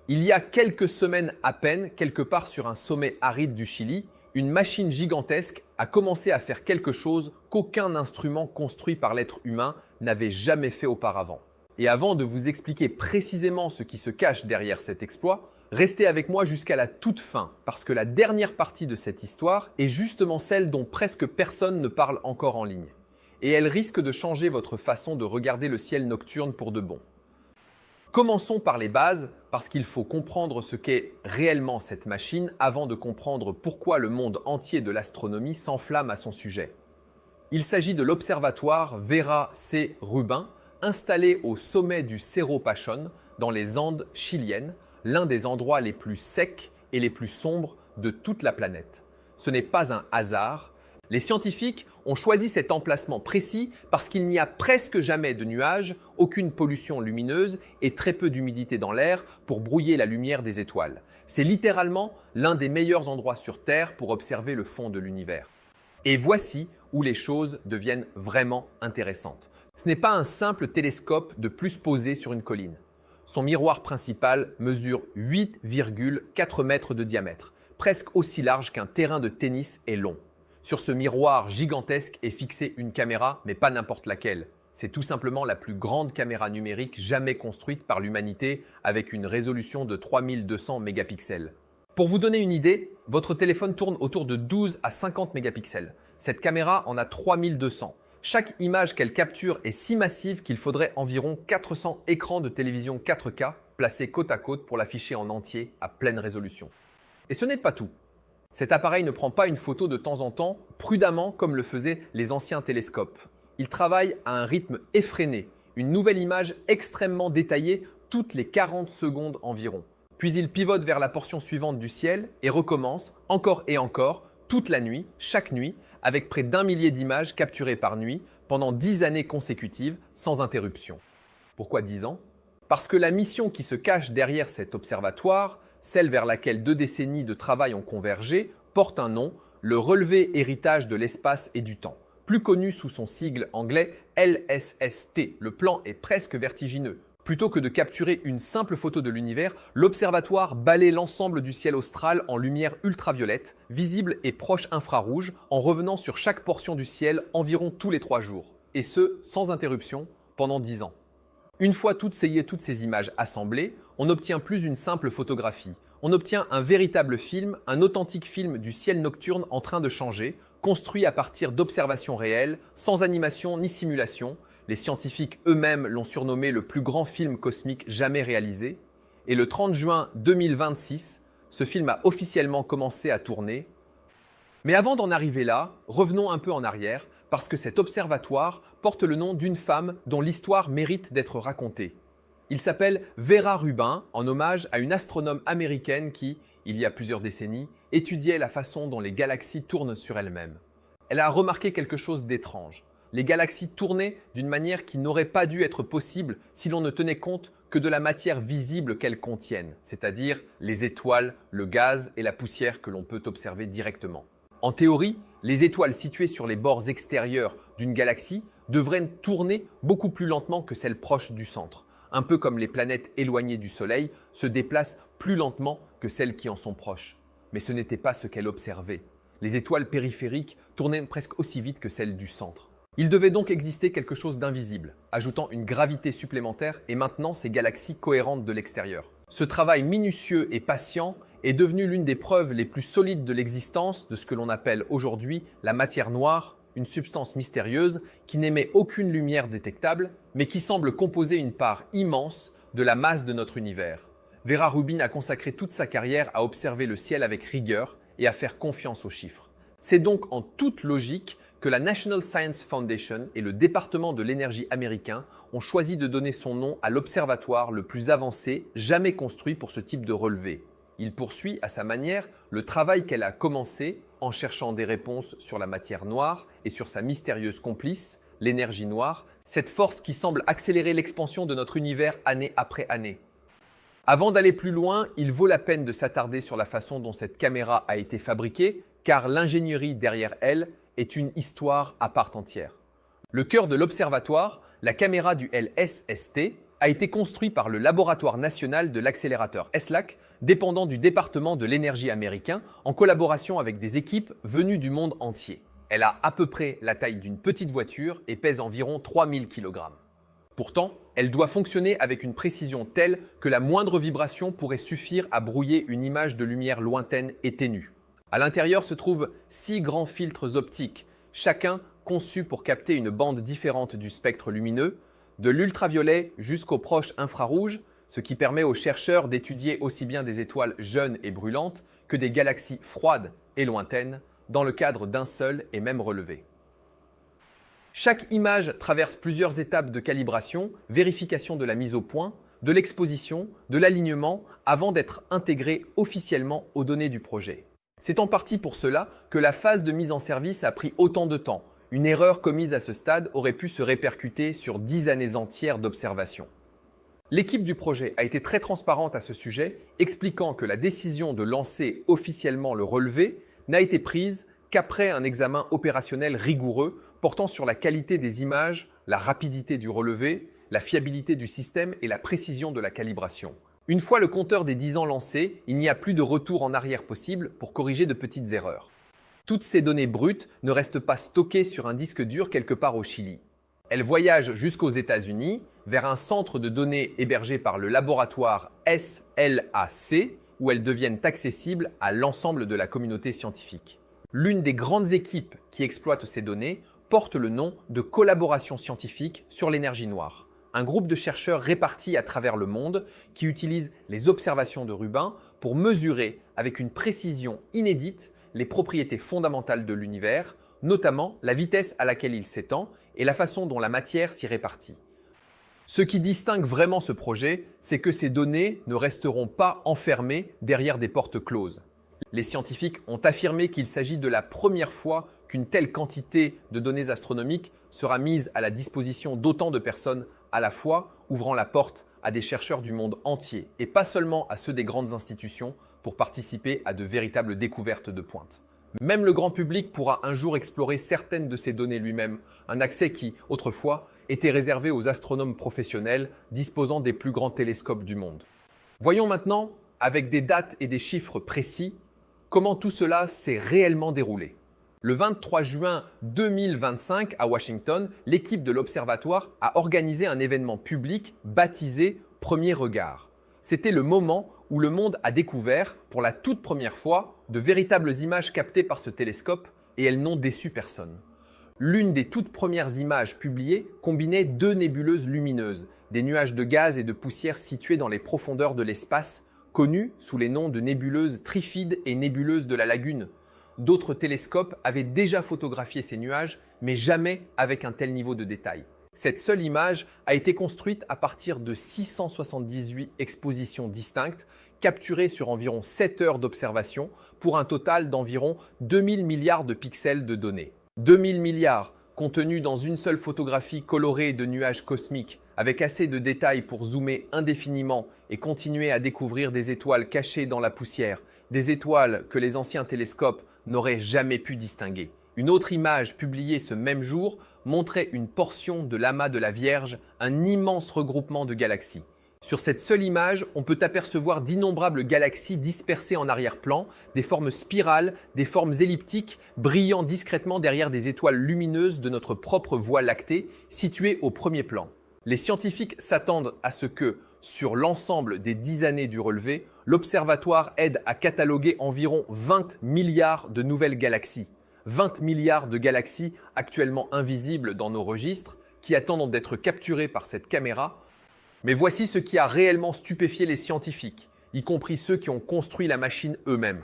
Il y a quelques semaines à peine, quelque part sur un sommet aride du Chili, une machine gigantesque a commencé à faire quelque chose qu'aucun instrument construit par l'être humain n'avait jamais fait auparavant. Et avant de vous expliquer précisément ce qui se cache derrière cet exploit, restez avec moi jusqu'à la toute fin, parce que la dernière partie de cette histoire est justement celle dont presque personne ne parle encore en ligne. Et elle risque de changer votre façon de regarder le ciel nocturne pour de bon. Commençons par les bases, parce qu'il faut comprendre ce qu'est réellement cette machine avant de comprendre pourquoi le monde entier de l'astronomie s'enflamme à son sujet. Il s'agit de l'observatoire Vera C. Rubin, installé au sommet du Cerro Pachón, dans les Andes chiliennes, l'un des endroits les plus secs et les plus sombres de toute la planète. Ce n'est pas un hasard. Les scientifiques ont choisi cet emplacement précis parce qu'il n'y a presque jamais de nuages, aucune pollution lumineuse et très peu d'humidité dans l'air pour brouiller la lumière des étoiles. C'est littéralement l'un des meilleurs endroits sur Terre pour observer le fond de l'univers. Et voici où les choses deviennent vraiment intéressantes. Ce n'est pas un simple télescope de plus posé sur une colline. Son miroir principal mesure 8,4 mètres de diamètre, presque aussi large qu'un terrain de tennis est long. Sur ce miroir gigantesque est fixée une caméra, mais pas n'importe laquelle. C'est tout simplement la plus grande caméra numérique jamais construite par l'humanité avec une résolution de 3200 mégapixels. Pour vous donner une idée, votre téléphone tourne autour de 12 à 50 mégapixels. Cette caméra en a 3200. Chaque image qu'elle capture est si massive qu'il faudrait environ 400 écrans de télévision 4K placés côte à côte pour l'afficher en entier à pleine résolution. Et ce n'est pas tout. Cet appareil ne prend pas une photo de temps en temps, prudemment comme le faisaient les anciens télescopes. Il travaille à un rythme effréné, une nouvelle image extrêmement détaillée toutes les 40 secondes environ. Puis il pivote vers la portion suivante du ciel et recommence encore et encore, toute la nuit, chaque nuit, avec près d'1 millier d'images capturées par nuit pendant 10 années consécutives sans interruption. Pourquoi 10 ans? Parce que la mission qui se cache derrière cet observatoire, celle vers laquelle 2 décennies de travail ont convergé, porte un nom, le relevé héritage de l'espace et du temps, plus connu sous son sigle anglais LSST. Le plan est presque vertigineux. Plutôt que de capturer une simple photo de l'univers, l'observatoire balaie l'ensemble du ciel austral en lumière ultraviolette, visible et proche infrarouge, en revenant sur chaque portion du ciel environ tous les 3 jours. Et ce, sans interruption, pendant 10 ans. Une fois toutes ces images assemblées, on n'obtient plus une simple photographie. On obtient un véritable film, un authentique film du ciel nocturne en train de changer, construit à partir d'observations réelles, sans animation ni simulation. Les scientifiques eux-mêmes l'ont surnommé le plus grand film cosmique jamais réalisé. Et le 30 juin 2026, ce film a officiellement commencé à tourner. Mais avant d'en arriver là, revenons un peu en arrière, parce que cet observatoire porte le nom d'une femme dont l'histoire mérite d'être racontée. Il s'appelle Vera Rubin, en hommage à une astronome américaine qui, il y a plusieurs décennies, étudiait la façon dont les galaxies tournent sur elles-mêmes. Elle a remarqué quelque chose d'étrange. Les galaxies tournaient d'une manière qui n'aurait pas dû être possible si l'on ne tenait compte que de la matière visible qu'elles contiennent, c'est-à-dire les étoiles, le gaz et la poussière que l'on peut observer directement. En théorie, les étoiles situées sur les bords extérieurs d'une galaxie devraient tourner beaucoup plus lentement que celles proches du centre, un peu comme les planètes éloignées du Soleil se déplacent plus lentement que celles qui en sont proches. Mais ce n'était pas ce qu'elle observait. Les étoiles périphériques tournaient presque aussi vite que celles du centre. Il devait donc exister quelque chose d'invisible, ajoutant une gravité supplémentaire et maintenant ces galaxies cohérentes de l'extérieur. Ce travail minutieux et patient est devenu l'une des preuves les plus solides de l'existence de ce que l'on appelle aujourd'hui la matière noire, une substance mystérieuse qui n'émet aucune lumière détectable, mais qui semble composer une part immense de la masse de notre univers. Vera Rubin a consacré toute sa carrière à observer le ciel avec rigueur et à faire confiance aux chiffres. C'est donc en toute logique que la National Science Foundation et le département de l'énergie américain ont choisi de donner son nom à l'observatoire le plus avancé jamais construit pour ce type de relevé. Il poursuit à sa manière le travail qu'elle a commencé en cherchant des réponses sur la matière noire et sur sa mystérieuse complice, l'énergie noire, cette force qui semble accélérer l'expansion de notre univers année après année. Avant d'aller plus loin, il vaut la peine de s'attarder sur la façon dont cette caméra a été fabriquée, car l'ingénierie derrière elle est une histoire à part entière. Le cœur de l'observatoire, la caméra du LSST, a été construit par le Laboratoire national de l'accélérateur ESLAC, dépendant du département de l'énergie américain, en collaboration avec des équipes venues du monde entier. Elle a à peu près la taille d'une petite voiture et pèse environ 3000 kg. Pourtant, elle doit fonctionner avec une précision telle que la moindre vibration pourrait suffire à brouiller une image de lumière lointaine et ténue. À l'intérieur se trouvent 6 grands filtres optiques, chacun conçu pour capter une bande différente du spectre lumineux, de l'ultraviolet jusqu'au proche infrarouge, ce qui permet aux chercheurs d'étudier aussi bien des étoiles jeunes et brûlantes que des galaxies froides et lointaines dans le cadre d'un seul et même relevé. Chaque image traverse plusieurs étapes de calibration, vérification de la mise au point, de l'exposition, de l'alignement, avant d'être intégrée officiellement aux données du projet. C'est en partie pour cela que la phase de mise en service a pris autant de temps. Une erreur commise à ce stade aurait pu se répercuter sur 10 années entières d'observation. L'équipe du projet a été très transparente à ce sujet, expliquant que la décision de lancer officiellement le relevé n'a été prise qu'après un examen opérationnel rigoureux portant sur la qualité des images, la rapidité du relevé, la fiabilité du système et la précision de la calibration. Une fois le compteur des 10 ans lancé, il n'y a plus de retour en arrière possible pour corriger de petites erreurs. Toutes ces données brutes ne restent pas stockées sur un disque dur quelque part au Chili. Elles voyagent jusqu'aux États-Unis, vers un centre de données hébergé par le laboratoire SLAC, où elles deviennent accessibles à l'ensemble de la communauté scientifique. L'une des grandes équipes qui exploitent ces données porte le nom de Collaboration scientifique sur l'énergie noire, un groupe de chercheurs répartis à travers le monde qui utilisent les observations de Rubin pour mesurer avec une précision inédite les propriétés fondamentales de l'univers, notamment la vitesse à laquelle il s'étend et la façon dont la matière s'y répartit. Ce qui distingue vraiment ce projet, c'est que ces données ne resteront pas enfermées derrière des portes closes. Les scientifiques ont affirmé qu'il s'agit de la première fois qu'une telle quantité de données astronomiques sera mise à la disposition d'autant de personnes à la fois, ouvrant la porte à des chercheurs du monde entier et pas seulement à ceux des grandes institutions pour participer à de véritables découvertes de pointe. Même le grand public pourra un jour explorer certaines de ces données lui-même, un accès qui, autrefois, était réservé aux astronomes professionnels disposant des plus grands télescopes du monde. Voyons maintenant, avec des dates et des chiffres précis, comment tout cela s'est réellement déroulé. Le 23 juin 2025 à Washington, l'équipe de l'Observatoire a organisé un événement public baptisé Premier Regard. C'était le moment où le monde a découvert, pour la toute première fois, de véritables images captées par ce télescope et elles n'ont déçu personne. L'une des toutes premières images publiées combinait 2 nébuleuses lumineuses, des nuages de gaz et de poussière situés dans les profondeurs de l'espace, connues sous les noms de nébuleuses Trifide et nébuleuses de la Lagune. D'autres télescopes avaient déjà photographié ces nuages, mais jamais avec un tel niveau de détail. Cette seule image a été construite à partir de 678 expositions distinctes, capturées sur environ 7 heures d'observation, pour un total d'environ 2000 milliards de pixels de données. 2000 milliards contenus dans une seule photographie colorée de nuages cosmiques, avec assez de détails pour zoomer indéfiniment et continuer à découvrir des étoiles cachées dans la poussière, des étoiles que les anciens télescopes n'auraient jamais pu distinguer. Une autre image publiée ce même jour montrait une portion de l'amas de la Vierge, un immense regroupement de galaxies. Sur cette seule image, on peut apercevoir d'innombrables galaxies dispersées en arrière-plan, des formes spirales, des formes elliptiques, brillant discrètement derrière des étoiles lumineuses de notre propre Voie lactée, situées au premier plan. Les scientifiques s'attendent à ce que, sur l'ensemble des 10 années du relevé, l'observatoire aide à cataloguer environ 20 milliards de nouvelles galaxies. 20 milliards de galaxies actuellement invisibles dans nos registres, qui attendent d'être capturées par cette caméra. Mais voici ce qui a réellement stupéfié les scientifiques, y compris ceux qui ont construit la machine eux-mêmes.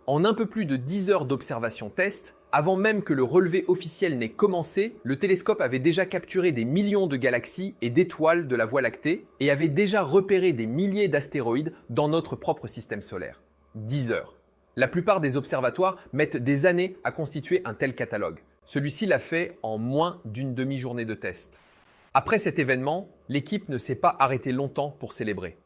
En un peu plus de 10 heures d'observation test, avant même que le relevé officiel n'ait commencé, le télescope avait déjà capturé des millions de galaxies et d'étoiles de la Voie lactée et avait déjà repéré des milliers d'astéroïdes dans notre propre système solaire. 10 heures. La plupart des observatoires mettent des années à constituer un tel catalogue. Celui-ci l'a fait en moins d'une demi-journée de test. Après cet événement, l'équipe ne s'est pas arrêtée longtemps pour célébrer.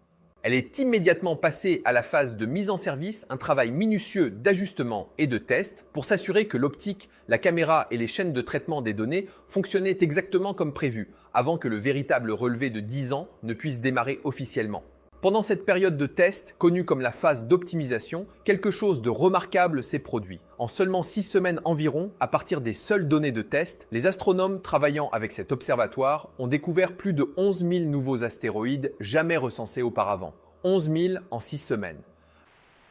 Elle est immédiatement passée à la phase de mise en service, un travail minutieux d'ajustement et de test pour s'assurer que l'optique, la caméra et les chaînes de traitement des données fonctionnaient exactement comme prévu, avant que le véritable relevé de 10 ans ne puisse démarrer officiellement. Pendant cette période de test, connue comme la phase d'optimisation, quelque chose de remarquable s'est produit. En seulement 6 semaines environ, à partir des seules données de test, les astronomes travaillant avec cet observatoire ont découvert plus de 11 000 nouveaux astéroïdes jamais recensés auparavant. 11 000 en 6 semaines.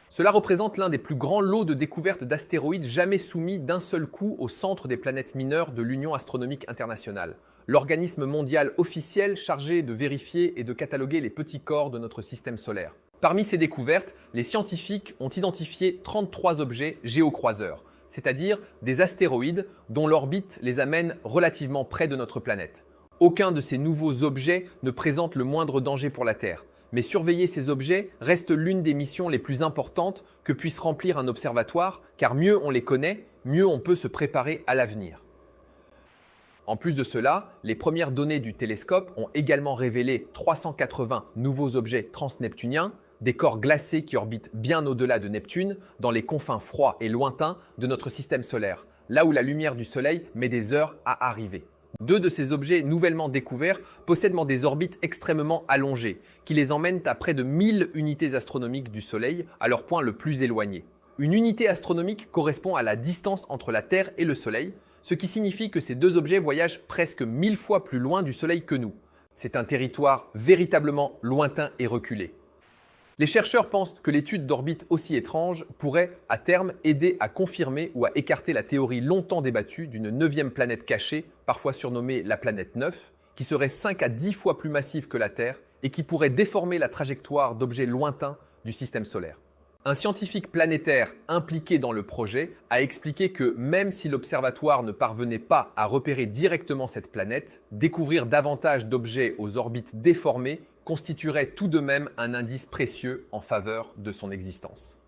Cela représente l'un des plus grands lots de découvertes d'astéroïdes jamais soumis d'un seul coup au centre des planètes mineures de l'Union astronomique internationale, l'organisme mondial officiel chargé de vérifier et de cataloguer les petits corps de notre système solaire. Parmi ces découvertes, les scientifiques ont identifié 33 objets géocroiseurs, c'est-à-dire des astéroïdes dont l'orbite les amène relativement près de notre planète. Aucun de ces nouveaux objets ne présente le moindre danger pour la Terre. Mais surveiller ces objets reste l'une des missions les plus importantes que puisse remplir un observatoire, car mieux on les connaît, mieux on peut se préparer à l'avenir. En plus de cela, les premières données du télescope ont également révélé 380 nouveaux objets transneptuniens, des corps glacés qui orbitent bien au-delà de Neptune, dans les confins froids et lointains de notre système solaire, là où la lumière du Soleil met des heures à arriver. 2 de ces objets nouvellement découverts possèdent des orbites extrêmement allongées, qui les emmènent à près de 1000 unités astronomiques du Soleil, à leur point le plus éloigné. Une unité astronomique correspond à la distance entre la Terre et le Soleil, ce qui signifie que ces 2 objets voyagent presque 1000 fois plus loin du Soleil que nous. C'est un territoire véritablement lointain et reculé. Les chercheurs pensent que l'étude d'orbites aussi étranges pourrait, à terme, aider à confirmer ou à écarter la théorie longtemps débattue d'une 9e planète cachée, parfois surnommée la planète 9, qui serait 5 à 10 fois plus massive que la Terre et qui pourrait déformer la trajectoire d'objets lointains du système solaire. Un scientifique planétaire impliqué dans le projet a expliqué que même si l'observatoire ne parvenait pas à repérer directement cette planète, découvrir davantage d'objets aux orbites déformées constituerait tout de même un indice précieux en faveur de son existence.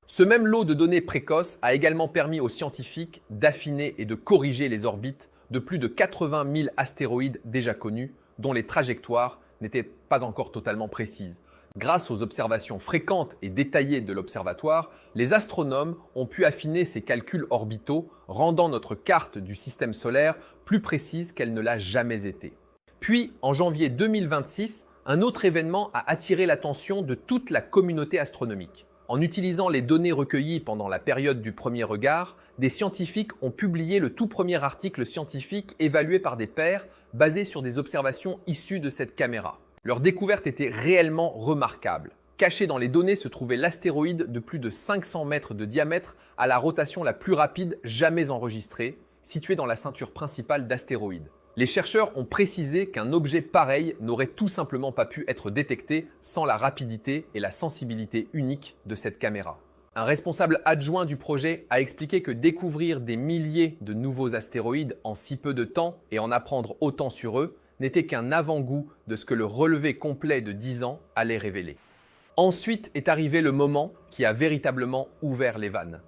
Ce même lot de données précoces a également permis aux scientifiques d'affiner et de corriger les orbites de plus de 80 000 astéroïdes déjà connus, dont les trajectoires n'étaient pas encore totalement précises. Grâce aux observations fréquentes et détaillées de l'observatoire, les astronomes ont pu affiner ces calculs orbitaux, rendant notre carte du système solaire plus précise qu'elle ne l'a jamais été. Puis, en janvier 2026, un autre événement a attiré l'attention de toute la communauté astronomique. En utilisant les données recueillies pendant la période du premier regard, des scientifiques ont publié le tout premier article scientifique évalué par des pairs basé sur des observations issues de cette caméra. Leur découverte était réellement remarquable. Caché dans les données se trouvait l'astéroïde de plus de 500 mètres de diamètre à la rotation la plus rapide jamais enregistrée, situé dans la ceinture principale d'astéroïdes. Les chercheurs ont précisé qu'un objet pareil n'aurait tout simplement pas pu être détecté sans la rapidité et la sensibilité unique de cette caméra. Un responsable adjoint du projet a expliqué que découvrir des milliers de nouveaux astéroïdes en si peu de temps et en apprendre autant sur eux n'était qu'un avant-goût de ce que le relevé complet de 10 ans allait révéler. Ensuite est arrivé le moment qui a véritablement ouvert les vannes.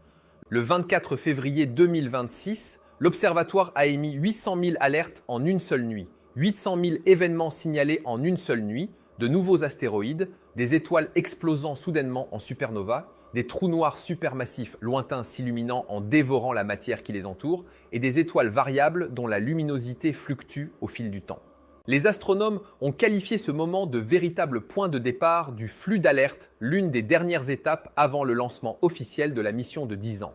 Le 24 février 2026, l'Observatoire a émis 800 000 alertes en une seule nuit, 800 000 événements signalés en une seule nuit, de nouveaux astéroïdes, des étoiles explosant soudainement en supernova, des trous noirs supermassifs lointains s'illuminant en dévorant la matière qui les entoure, et des étoiles variables dont la luminosité fluctue au fil du temps. Les astronomes ont qualifié ce moment de véritable point de départ du flux d'alerte, l'une des dernières étapes avant le lancement officiel de la mission de 10 ans.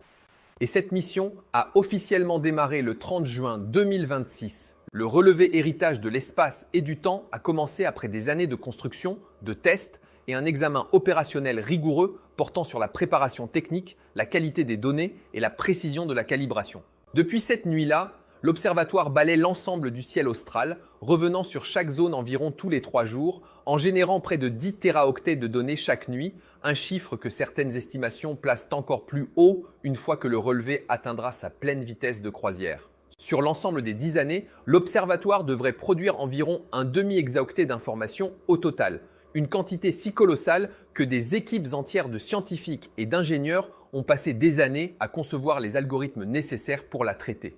Et cette mission a officiellement démarré le 30 juin 2026. Le relevé héritage de l'espace et du temps a commencé après des années de construction, de tests et un examen opérationnel rigoureux portant sur la préparation technique, la qualité des données et la précision de la calibration. Depuis cette nuit-là, l'observatoire balaie l'ensemble du ciel austral, revenant sur chaque zone environ tous les 3 jours, en générant près de 10 téraoctets de données chaque nuit, un chiffre que certaines estimations placent encore plus haut une fois que le relevé atteindra sa pleine vitesse de croisière. Sur l'ensemble des 10 années, l'observatoire devrait produire environ un demi-hexaoctet d'informations au total, une quantité si colossale que des équipes entières de scientifiques et d'ingénieurs ont passé des années à concevoir les algorithmes nécessaires pour la traiter.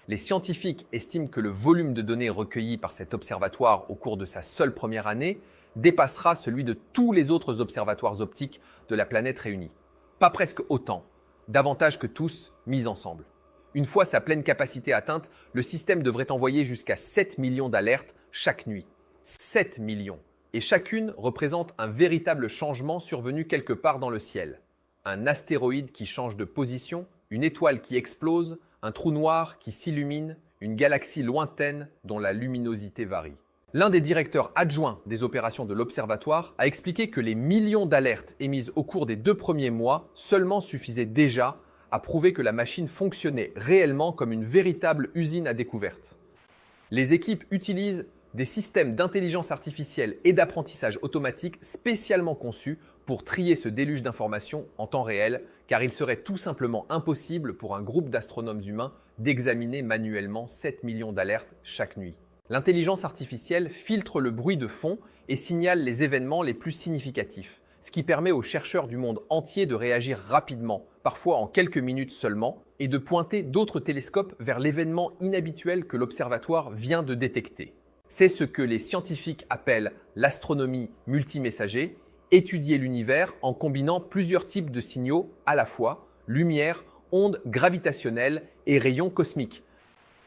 Les scientifiques estiment que le volume de données recueillies par cet observatoire au cours de sa seule première année dépassera celui de tous les autres observatoires optiques de la planète réunis. Pas presque autant, davantage que tous mis ensemble. Une fois sa pleine capacité atteinte, le système devrait envoyer jusqu'à 7 millions d'alertes chaque nuit. 7 millions. Et chacune représente un véritable changement survenu quelque part dans le ciel. Un astéroïde qui change de position, une étoile qui explose, un trou noir qui s'illumine, une galaxie lointaine dont la luminosité varie. L'un des directeurs adjoints des opérations de l'Observatoire a expliqué que les millions d'alertes émises au cours des 2 premiers mois seulement suffisaient déjà à prouver que la machine fonctionnait réellement comme une véritable usine à découverte. Les équipes utilisent des systèmes d'intelligence artificielle et d'apprentissage automatique spécialement conçus pour trier ce déluge d'informations en temps réel, car il serait tout simplement impossible pour un groupe d'astronomes humains d'examiner manuellement 7 millions d'alertes chaque nuit. L'intelligence artificielle filtre le bruit de fond et signale les événements les plus significatifs, ce qui permet aux chercheurs du monde entier de réagir rapidement, parfois en quelques minutes seulement, et de pointer d'autres télescopes vers l'événement inhabituel que l'observatoire vient de détecter. C'est ce que les scientifiques appellent l'astronomie multimessager, étudier l'univers en combinant plusieurs types de signaux à la fois, lumière, ondes gravitationnelles et rayons cosmiques.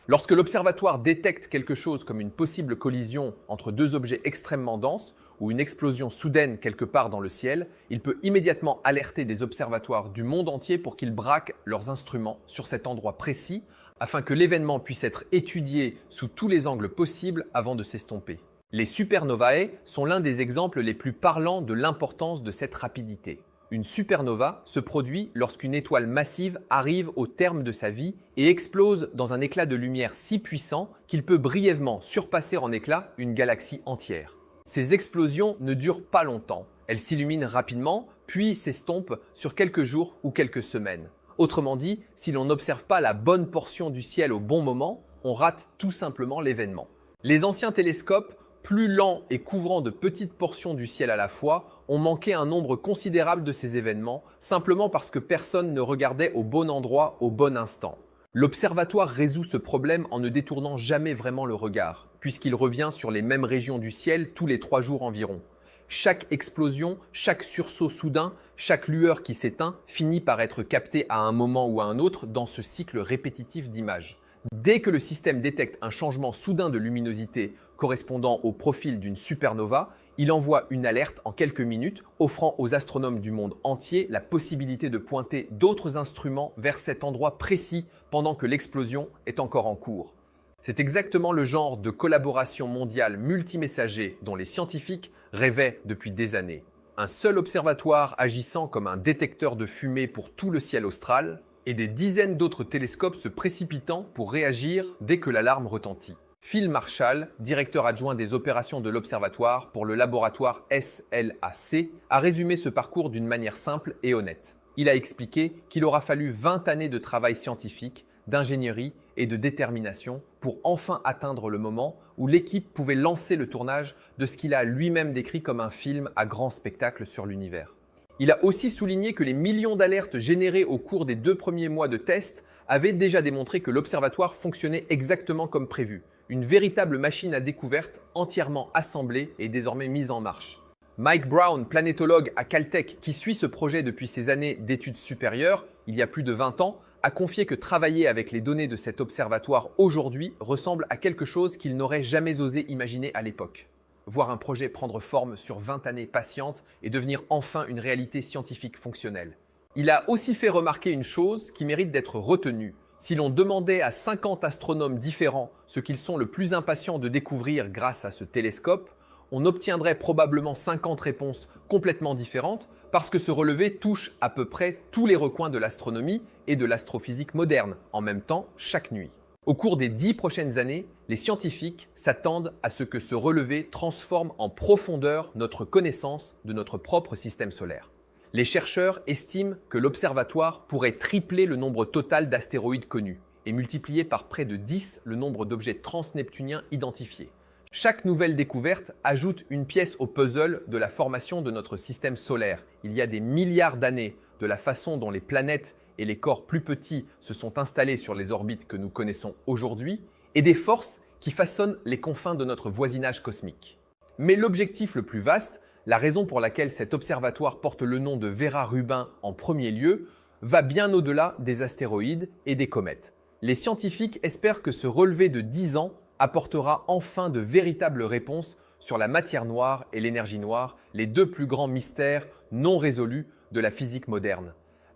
Lorsque l'observatoire détecte quelque chose comme une possible collision entre 2 objets extrêmement denses ou une explosion soudaine quelque part dans le ciel, il peut immédiatement alerter des observatoires du monde entier pour qu'ils braquent leurs instruments sur cet endroit précis afin que l'événement puisse être étudié sous tous les angles possibles avant de s'estomper. Les supernovae sont l'un des exemples les plus parlants de l'importance de cette rapidité. Une supernova se produit lorsqu'une étoile massive arrive au terme de sa vie et explose dans un éclat de lumière si puissant qu'il peut brièvement surpasser en éclats une galaxie entière. Ces explosions ne durent pas longtemps. Elles s'illuminent rapidement, puis s'estompent sur quelques jours ou quelques semaines. Autrement dit, si l'on n'observe pas la bonne portion du ciel au bon moment, on rate tout simplement l'événement. Les anciens télescopes, plus lents et couvrant de petites portions du ciel à la fois, ont manqué un nombre considérable de ces événements, simplement parce que personne ne regardait au bon endroit au bon instant. L'observatoire résout ce problème en ne détournant jamais vraiment le regard, puisqu'il revient sur les mêmes régions du ciel tous les 3 jours environ. Chaque explosion, chaque sursaut soudain, chaque lueur qui s'éteint finit par être captée à un moment ou à un autre dans ce cycle répétitif d'images. Dès que le système détecte un changement soudain de luminosité correspondant au profil d'une supernova, il envoie une alerte en quelques minutes, offrant aux astronomes du monde entier la possibilité de pointer d'autres instruments vers cet endroit précis pendant que l'explosion est encore en cours. C'est exactement le genre de collaboration mondiale multimessager dont les scientifiques rêvaient depuis des années. Un seul observatoire agissant comme un détecteur de fumée pour tout le ciel austral et des dizaines d'autres télescopes se précipitant pour réagir dès que l'alarme retentit. Phil Marshall, directeur adjoint des opérations de l'Observatoire pour le laboratoire SLAC, a résumé ce parcours d'une manière simple et honnête. Il a expliqué qu'il aura fallu 20 années de travail scientifique, d'ingénierie et de détermination pour enfin atteindre le moment où l'équipe pouvait lancer le tournage de ce qu'il a lui-même décrit comme un film à grand spectacle sur l'univers. Il a aussi souligné que les millions d'alertes générées au cours des 2 premiers mois de tests avaient déjà démontré que l'observatoire fonctionnait exactement comme prévu. Une véritable machine à découverte entièrement assemblée et désormais mise en marche. Mike Brown, planétologue à Caltech qui suit ce projet depuis ses années d'études supérieures, il y a plus de 20 ans, a confié que travailler avec les données de cet observatoire aujourd'hui ressemble à quelque chose qu'il n'aurait jamais osé imaginer à l'époque. Voir un projet prendre forme sur 20 années patientes et devenir enfin une réalité scientifique fonctionnelle. Il a aussi fait remarquer une chose qui mérite d'être retenue. Si l'on demandait à 50 astronomes différents ce qu'ils sont le plus impatients de découvrir grâce à ce télescope, on obtiendrait probablement 50 réponses complètement différentes parce que ce relevé touche à peu près tous les recoins de l'astronomie et de l'astrophysique moderne, en même temps chaque nuit. Au cours des 10 prochaines années, les scientifiques s'attendent à ce que ce relevé transforme en profondeur notre connaissance de notre propre système solaire. Les chercheurs estiment que l'observatoire pourrait tripler le nombre total d'astéroïdes connus et multiplier par près de 10 le nombre d'objets transneptuniens identifiés. Chaque nouvelle découverte ajoute une pièce au puzzle de la formation de notre système solaire. Il y a des milliards d'années, de la façon dont les planètes et les corps plus petits se sont installés sur les orbites que nous connaissons aujourd'hui, et des forces qui façonnent les confins de notre voisinage cosmique. Mais l'objectif le plus vaste, la raison pour laquelle cet observatoire porte le nom de Vera Rubin en premier lieu, va bien au-delà des astéroïdes et des comètes. Les scientifiques espèrent que ce relevé de 10 ans apportera enfin de véritables réponses sur la matière noire et l'énergie noire, les deux plus grands mystères non résolus de la physique moderne.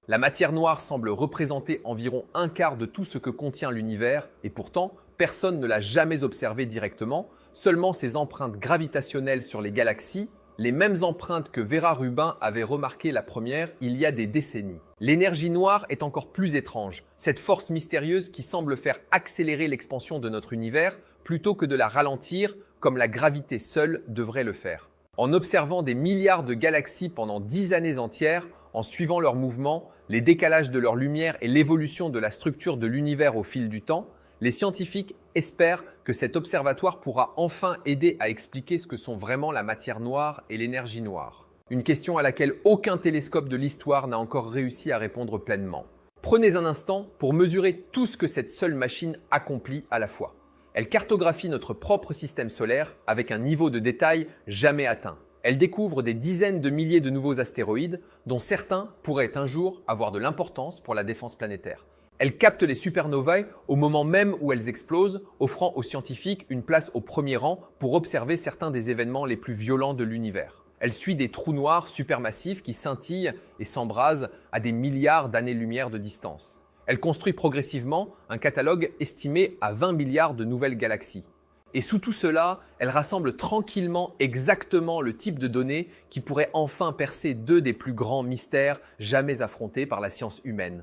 La matière noire semble représenter environ un quart de tout ce que contient l'univers et pourtant, personne ne l'a jamais observé directement, seulement ses empreintes gravitationnelles sur les galaxies, les mêmes empreintes que Vera Rubin avait remarquées la première il y a des décennies. L'énergie noire est encore plus étrange, cette force mystérieuse qui semble faire accélérer l'expansion de notre univers plutôt que de la ralentir comme la gravité seule devrait le faire. En observant des milliards de galaxies pendant 10 années entières, en suivant leurs mouvements, les décalages de leur lumière et l'évolution de la structure de l'univers au fil du temps, les scientifiques espèrent que cet observatoire pourra enfin aider à expliquer ce que sont vraiment la matière noire et l'énergie noire. Une question à laquelle aucun télescope de l'histoire n'a encore réussi à répondre pleinement. Prenez un instant pour mesurer tout ce que cette seule machine accomplit à la fois. Elle cartographie notre propre système solaire avec un niveau de détail jamais atteint. Elle découvre des dizaines de milliers de nouveaux astéroïdes, dont certains pourraient un jour avoir de l'importance pour la défense planétaire. Elle capte les supernovae au moment même où elles explosent, offrant aux scientifiques une place au premier rang pour observer certains des événements les plus violents de l'univers. Elle suit des trous noirs supermassifs qui scintillent et s'embrasent à des milliards d'années-lumière de distance. Elle construit progressivement un catalogue estimé à 20 milliards de nouvelles galaxies. Et sous tout cela, elle rassemble tranquillement exactement le type de données qui pourrait enfin percer deux des plus grands mystères jamais affrontés par la science humaine.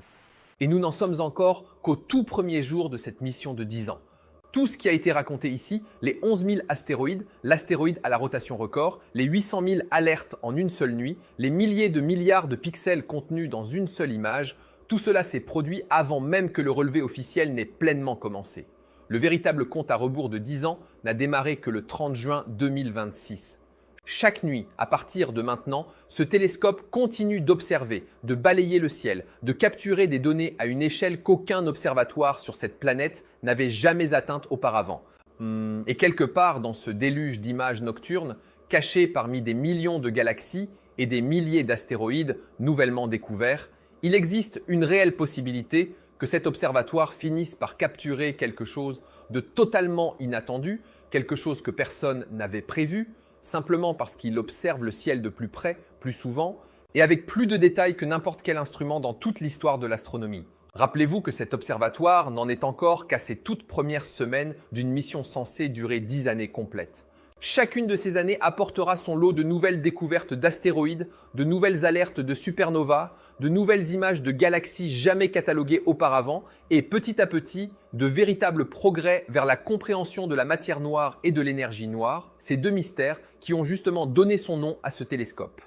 Et nous n'en sommes encore qu'au tout premier jour de cette mission de 10 ans. Tout ce qui a été raconté ici, les 11 000 astéroïdes, l'astéroïde à la rotation record, les 800 000 alertes en une seule nuit, les milliers de milliards de pixels contenus dans une seule image, tout cela s'est produit avant même que le relevé officiel n'ait pleinement commencé. Le véritable compte à rebours de 10 ans n'a démarré que le 30 juin 2026. Chaque nuit, à partir de maintenant, ce télescope continue d'observer, de balayer le ciel, de capturer des données à une échelle qu'aucun observatoire sur cette planète n'avait jamais atteinte auparavant. Et quelque part dans ce déluge d'images nocturnes, cachées parmi des millions de galaxies et des milliers d'astéroïdes nouvellement découverts, il existe une réelle possibilité que cet observatoire finisse par capturer quelque chose de totalement inattendu, quelque chose que personne n'avait prévu, simplement parce qu'il observe le ciel de plus près, plus souvent, et avec plus de détails que n'importe quel instrument dans toute l'histoire de l'astronomie. Rappelez-vous que cet observatoire n'en est encore qu'à ses toutes premières semaines d'une mission censée durer 10 années complètes. Chacune de ces années apportera son lot de nouvelles découvertes d'astéroïdes, de nouvelles alertes de supernovas, de nouvelles images de galaxies jamais cataloguées auparavant et petit à petit, de véritables progrès vers la compréhension de la matière noire et de l'énergie noire, ces deux mystères qui ont justement donné son nom à ce télescope.